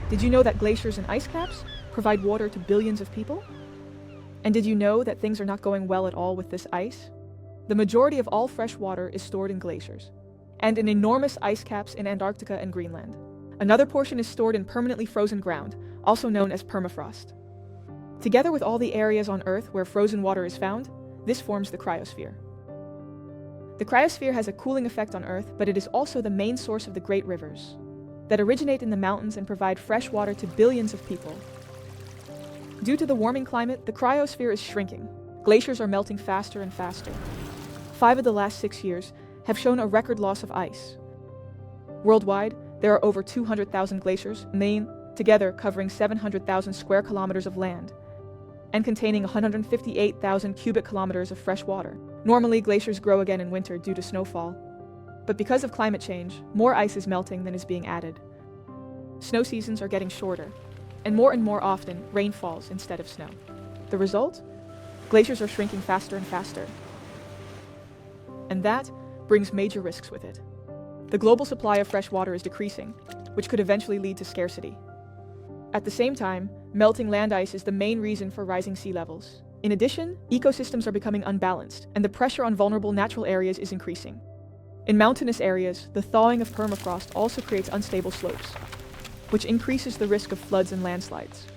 Did you know that glaciers and ice caps provide water to billions of people? And did you know that things are not going well at all with this ice? The majority of all fresh water is stored in glaciers, and in enormous ice caps in Antarctica and Greenland. Another portion is stored in permanently frozen ground, also known as permafrost. Together with all the areas on Earth where frozen water is found, this forms the cryosphere. The cryosphere has a cooling effect on Earth, but it is also the main source of the great rivers that originate in the mountains and provide fresh water to billions of people. Due to the warming climate, the cryosphere is shrinking. Glaciers are melting faster and faster. 5 of the last 6 years have shown a record loss of ice. Worldwide, there are over 200,000 glaciers, together covering 700,000 square kilometers of land and containing 158,000 cubic kilometers of fresh water. Normally, glaciers grow again in winter due to snowfall. But because of climate change, more ice is melting than is being added. Snow seasons are getting shorter, and more often, rain falls instead of snow. The result? Glaciers are shrinking faster and faster. And that brings major risks with it. The global supply of fresh water is decreasing, which could eventually lead to scarcity. At the same time, melting land ice is the main reason for rising sea levels. In addition, ecosystems are becoming unbalanced, and the pressure on vulnerable natural areas is increasing. In mountainous areas, the thawing of permafrost also creates unstable slopes, which increases the risk of floods and landslides.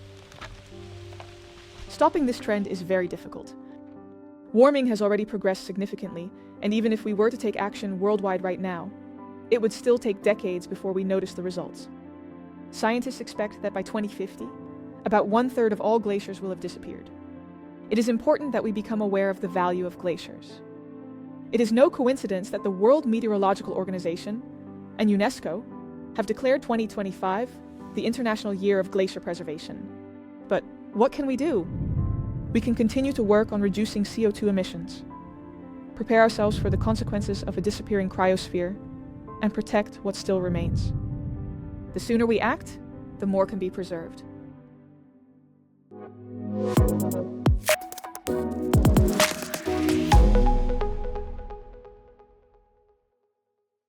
Stopping this trend is very difficult. Warming has already progressed significantly, and even if we were to take action worldwide right now, it would still take decades before we notice the results. Scientists expect that by 2050, about 1/3 of all glaciers will have disappeared. It is important that we become aware of the value of glaciers. It is no coincidence that the World Meteorological Organization and UNESCO have declared 2025 the International Year of Glacier Preservation. But what can we do? We can continue to work on reducing CO2 emissions, prepare ourselves for the consequences of a disappearing cryosphere, and protect what still remains. The sooner we act, the more can be preserved.